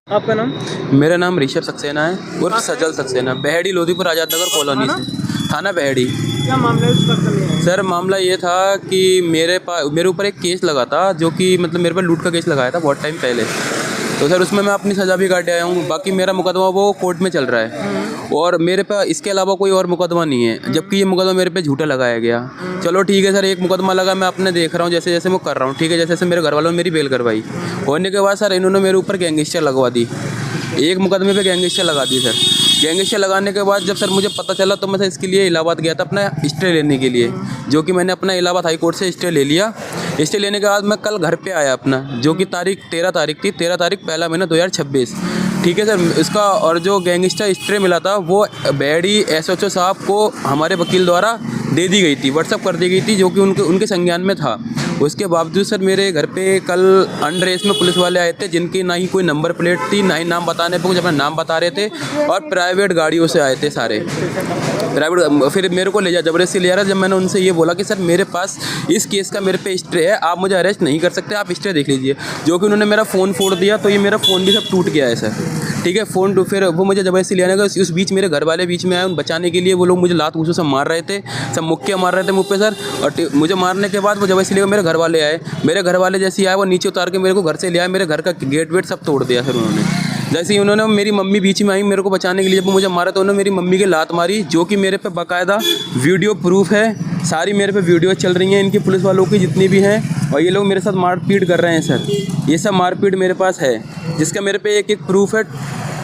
आपका नाम? मेरा नाम ऋषभ सक्सेना है उर्फ सजल सक्सेना, बेहड़ी लोधीपुर आज़ाद नगर कॉलोनी से, थाना बेहड़ी। क्या मामला है इस वक्त में? सर मामला ये था कि मेरे ऊपर एक केस लगा था, जो कि मतलब मेरे पर लूट का केस लगाया था बहुत टाइम पहले। तो सर उसमें मैं अपनी सज़ा भी काट आया हूँ। बाकी मेरा मुकदमा वो कोर्ट में चल रहा है और मेरे पे इसके अलावा कोई और मुकदमा नहीं है, जबकि ये मुकदमा मेरे पे झूठा लगाया गया। चलो ठीक है सर, एक मुकदमा लगा, मैं अपने देख रहा हूँ जैसे जैसे मैं कर रहा हूँ, ठीक है। जैसे जैसे मेरे घर वालों ने मेरी बेल करवाई, होने के बाद सर इन्होंने मेरे ऊपर गैंगस्टर लगवा दी। एक मुकदमे पे गैंगस्टर लगा दी सर। गैंगस्टर लगाने के बाद जब सर मुझे पता चला तो मैं सर इसके लिए इलाहाबाद गया था अपना स्टे लेने के लिए, जो कि मैंने अपना इलाहाबाद हाई कोर्ट से स्टे ले लिया। स्टे लेने के बाद मैं कल घर पे आया अपना, जो कि तारीख 13 तारीख थी, 13 तारीख पहला महीना 2026, ठीक है सर। इसका और जो गैंगस्टर स्टे मिला था वो बेहड़ी SHO साहब को हमारे वकील द्वारा दे दी गई थी, व्हाट्सअप कर दी गई थी, जो कि उनके संज्ञान में था। उसके बावजूद सर मेरे घर पे कल अनरेस में पुलिस वाले आए थे, जिनकी ना ही कोई नंबर प्लेट थी, ना ही नाम बताने पर कुछ अपना नाम बता रहे थे, और प्राइवेट गाड़ियों से आए थे सारे प्राइवेट। फिर मेरे को ले जा जबरदस्ती ले जा रहा। जब मैंने उनसे ये बोला कि सर मेरे पास इस केस का मेरे पे स्टे है, आप मुझे अरेस्ट नहीं कर सकते, आप स्टे देख लीजिए, जो कि उन्होंने मेरा फ़ोन फोड़ दिया। तो ये मेरा फ़ोन भी सब टूट गया है सर, ठीक है। फ़ोन फिर वो मुझे जबरदस्ती ले आने का, उस बीच मेरे घर वाले बीच में आए, उन बचाने के लिए वो लोग मुझे लात घूंसों से मार रहे थे, सब मुक्के मार रहे थे मुँह पे सर। और मुझे मारने के बाद वो जबरदस्ती लेकर मेरे घर वाले आए। मेरे घर वाले जैसे आए वो नीचे उतार के मेरे को घर से ले आए, मेरे घर का गेट वेट सब तोड़ दिया सर उन्होंने। जैसे ही उन्होंने, मेरी मम्मी बीच में आई मेरे को बचाने के लिए, जब मुझे मारा तो उन्होंने मेरी मम्मी के लात मारी, जो कि मेरे पे बाकायदा वीडियो प्रूफ है। सारी मेरे पे वीडियो चल रही हैं इनकी, पुलिस वालों की जितनी भी हैं, और ये लोग मेरे साथ मारपीट कर रहे हैं सर। ये सब मारपीट मेरे पास है, जिसका मेरे पे एक एक प्रूफ है,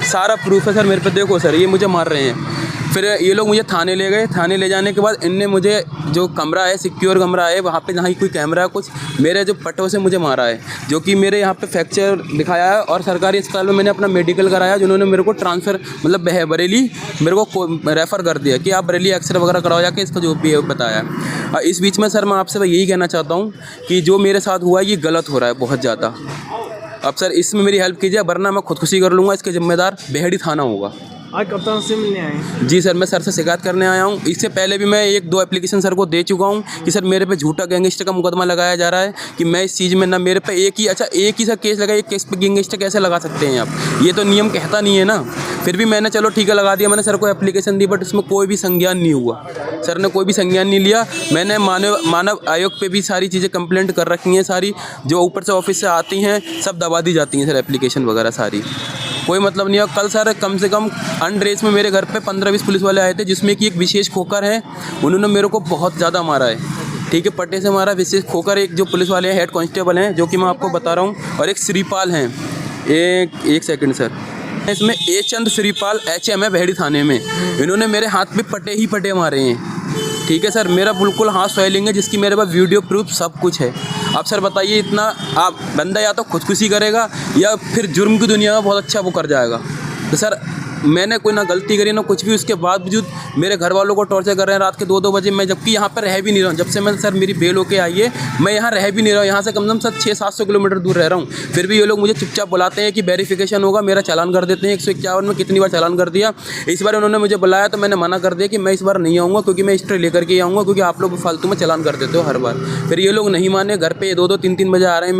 सारा प्रूफ है सर मेरे पे। देखो सर ये मुझे मार रहे हैं। फिर ये लोग मुझे थाने ले गए। थाने ले जाने के बाद इनने मुझे जो कमरा है, सिक्योर कमरा है, वहाँ पे ना ही कोई कैमरा है कुछ, मेरे जो पट्टों से मुझे मारा है, जो कि मेरे यहाँ पे फ्रैक्चर दिखाया है। और सरकारी अस्पताल में मैंने अपना मेडिकल कराया, जिन्होंने मेरे को ट्रांसफ़र मतलब बरेली मेरे को रेफ़र कर दिया कि आप बरेली एक्सरे वगैरह करवा जाके, इसका जो भी है बताया। और इस बीच में सर मैं आपसे यही कहना चाहता हूँ कि जो मेरे साथ हुआ ये गलत हो रहा है बहुत ज़्यादा। अब सर इसमें मेरी हेल्प कीजिए, वरना मैं खुदकुशी कर लूँगा। इसके ज़िम्मेदार बेहड़ी थाना होगा। आज कप्तान से मिलने आए? जी सर, मैं सर से शिकायत करने आया हूँ। इससे पहले भी मैं 1-2 एप्लीकेशन सर को दे चुका हूँ कि सर मेरे पे झूठा गैंगस्टर का मुकदमा लगाया जा रहा है, कि मैं इस चीज़ में ना, मेरे पे एक ही सर केस लगा, एक केस पे गैंगस्टर कैसे लगा सकते हैं आप? ये तो नियम कहता नहीं है ना। फिर भी मैंने चलो ठीक है लगा दिया, मैंने सर को एप्लीकेशन दी, बट उसमें कोई भी संज्ञान नहीं हुआ। सर ने कोई भी संज्ञान नहीं लिया। मैंने मानव आयोग पे भी सारी चीज़ें कंप्लेंट कर रखी हैं, सारी जो ऊपर से ऑफिस से आती हैं सब दबा दी जाती हैं सर, एप्लीकेशन वगैरह सारी, कोई मतलब नहीं है। कल सर कम से कम अनरेस में मेरे घर पे 15-20 पुलिस वाले आए थे, जिसमें कि एक विशेष खोकर है, उन्होंने मेरे को बहुत ज़्यादा मारा है, ठीक है, पट्टे से मारा। विशेष खोकर एक जो पुलिस वाले हैं, हेड कांस्टेबल हैं, जो कि मैं आपको बता रहा हूँ, और एक श्रीपाल हैं, एक सेकंड सर, इसमें ए चंद श्रीपाल HM है बेहड़ी थाने में। इन्होंने मेरे हाथ पे पट्टे ही पट्टे मारे हैं, ठीक है सर। मेरा बिल्कुल हाथ स्वेलिंग है, जिसकी मेरे पास वीडियो प्रूफ सब कुछ है। आप सर बताइए, इतना आप बंदा या तो खुदकुशी करेगा या फिर जुर्म की दुनिया में बहुत अच्छा वो कर जाएगा। तो सर मैंने कोई ना गलती करी ना कुछ भी, उसके बावजूद मेरे घर वालों को टॉर्चर कर रहे हैं रात के 2-2 बजे। मैं जबकि यहाँ पर रह भी नहीं रहा हूँ, जब से मैं सर मेरी बेल होके आई है, मैं यहाँ रह भी नहीं रहा हूँ। यहाँ से कम से कम सर 600-700 किलोमीटर दूर रह रहा हूँ। फिर भी ये लोग मुझे चुपचाप बुलाते हैं कि वेरिफिकेशन होगा, मेरा चालान कर देते हैं। 151 में कितनी बार चालान कर दिया। इस बार उन्होंने मुझे बुलाया तो मैंने मना कर दिया कि मैं इस बार नहीं आऊँगा, क्योंकि मैं स्टे लेकर के आऊँगा, क्योंकि आप लोग फालतू में चालान कर देते हो हर बार। फिर ये लोग नहीं माने, घर पे 2-2 3-3 बजे आ रहे हैं।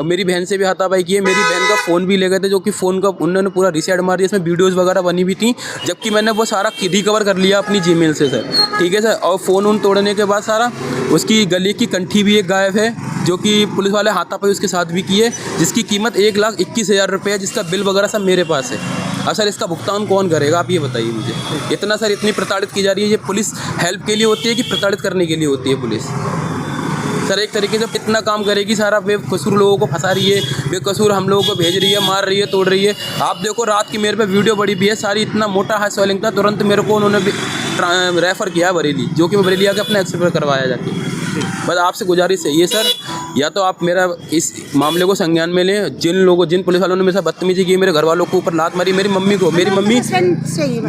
मेरी बहन से भी हाथापाई की है। मेरी बहन का फ़ोन भी ले गए थे, जो कि फ़ोन का उन्होंने पूरा रीसेट मार दिया, इसमें वीडियोज़ वगैरह बनी भी थी, जबकि मैंने वो सारा रिकवर कर लिया अपनी जीमेल से सर, ठीक है सर। और फ़ोन तोड़ने के बाद सारा उसकी गले की कंठी भी एक गायब है, जो कि पुलिस वाले हाथापाई उसके साथ भी की है, जिसकी कीमत 1,21,000 रुपये है, जिसका बिल वगैरह सब मेरे पास है। और सर इसका भुगतान कौन करेगा, आप ये बताइए मुझे। इतना सर इतनी प्रताड़ित की जा रही है। ये पुलिस हेल्प के लिए होती है कि प्रताड़ित करने के लिए होती है पुलिस? सर एक तरीके से इतना काम करेगी, सारा बेकसूर लोगों को फंसा रही है, बेकसूर हम लोगों को भेज रही है, मार रही है, तोड़ रही है। आप देखो रात की मेरे पे वीडियो बड़ी भी है सारी, इतना मोटा हाथ स्वेलिंग था, तुरंत मेरे को उन्होंने रेफ़र किया बरेली, जो कि मैं बरेली आके अपना एक्सरे करवाया जाके। बस आपसे गुजारिश है ये सर, या तो आप मेरा इस मामले को संज्ञान में लें। जिन पुलिस वालों ने मेरे साथ बदतमीजी की, मेरे घर वालों को ऊपर लात मारी, मेरी मम्मी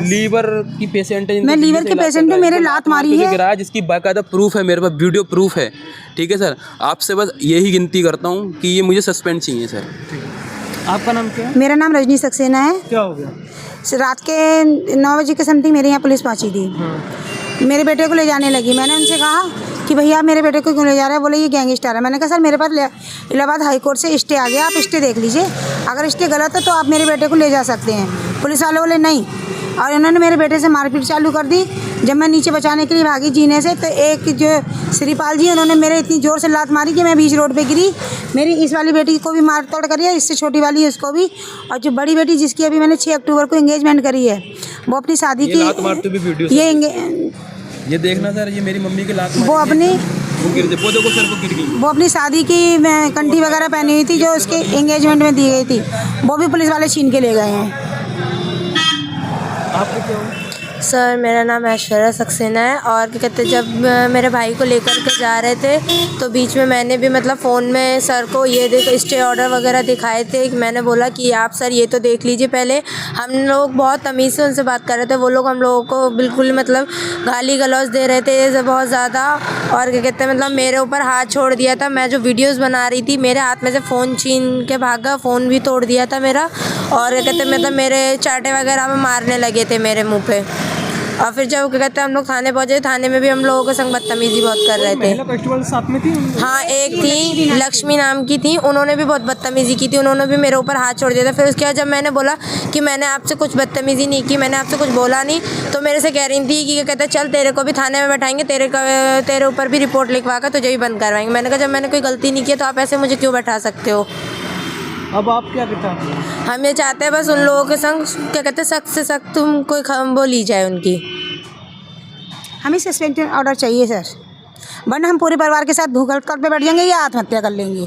लीवर की पेशेंट है, मैं लीवर की पेशेंट हूँ, मेरे लात मारी है, गिराया, जिसकी बाकायदा प्रूफ है मेरे पास, वीडियो प्रूफ है, ठीक है सर। आपसे बस यही गिनती करता हूँ कि ये मुझे सस्पेंड चाहिए सर। आपका नाम क्या है? मेरा नाम रजनी सक्सेना है। क्या हो गया? रात के 9 बजे के समथिंग मेरे यहाँ पुलिस पहुँची थी। मेरे बेटे को ले जाने लगी। मैंने उनसे कहा कि भैया मेरे बेटे को क्यों ले जा रहे हैं। बोले ये गैंगस्टर है। मैंने कहा सर मेरे पास इलाहाबाद हाई कोर्ट से स्टे आ गया, आप स्टे देख लीजिए, अगर स्टे गलत है तो आप मेरे बेटे को ले जा सकते हैं। पुलिस वाले बोले नहीं, और इन्होंने मेरे बेटे से मारपीट चालू कर दी। जब मैं नीचे बचाने के लिए भागी जीने से, तो एक जो श्रीपाल जी उन्होंने मेरे इतनी ज़ोर से लात मारी कि मैं बीच रोड पे गिरी। मेरी इस वाली बेटी को भी मार तोड़ करी है, इससे छोटी वाली है उसको भी, और जो बड़ी बेटी जिसकी अभी मैंने 6 अक्टूबर को एंगेजमेंट करी है, वो अपनी शादी की ये देखना सर, ये मेरी मम्मी की लात वो अपनी वो गिर गई। वो अपनी शादी की कंठी वगैरह पहनी हुई थी जो उसके एंगेजमेंट में दी गई थी, वो भी पुलिस वाले छीन के ले गए हैं। आपको क्या हुआ? सर मेरा नाम ऐश्वर्या सक्सेना है, और क्या कहते हैं, जब मेरे भाई को लेकर के जा रहे थे तो बीच में मैंने भी मतलब फ़ोन में सर को ये स्टे ऑर्डर वगैरह दिखाए थे। मैंने बोला कि आप सर ये तो देख लीजिए पहले। हम लोग बहुत तमीज़ से उनसे बात कर रहे थे, वो लोग हम लोगों को बिल्कुल मतलब गाली गलौज दे रहे थे बहुत ज़्यादा, और क्या कहते हैं मतलब मेरे ऊपर हाथ छोड़ दिया था। मैं जो वीडियोज़ बना रही थी, मेरे हाथ में से फ़ोन छीन के भागा, फ़ोन भी तोड़ दिया था मेरा, और क्या कहते हैं मतलब मेरे चाटे वगैरह में मारने लगे थे मेरे मुँह पे। और फिर जब क्या कहते हैं हम लोग थाने पहुँचे, थाने में भी हम लोगों के संग बदतमीजी बहुत कर रहे थे। महिला कांस्टेबल साथ में थी? हाँ, एक थी लक्ष्मी नाम की थी, उन्होंने भी बहुत बदतमीजी की थी, उन्होंने भी मेरे ऊपर हाथ छोड़ दिया था। फिर उसके बाद जब मैंने बोला कि मैंने आपसे कुछ बदतमीजी नहीं की, मैंने आपसे कुछ बोला नहीं, तो मेरे से कह रही थी कि क्या कहते हैं चल तेरे को भी थाने में बैठाएंगे, तेरे ऊपर भी रिपोर्ट लिखवा कर तुझे भी बंद करवाएंगे। मैंने कहा जब मैंने कोई गलती नहीं की तो आप ऐसे मुझे क्यों बैठा सकते हो। अब आप क्या चाहते हैं? हम ये चाहते हैं बस उन लोगों के संग क्या कहते हैं सख्त से सख्त तुम कोई वो ली जाए उनकी। हमें सस्पेंशन ऑर्डर चाहिए सर, वरना हम पूरे परिवार के साथ भूख हड़ताल पे बैठ जाएंगे या आत्महत्या कर लेंगे।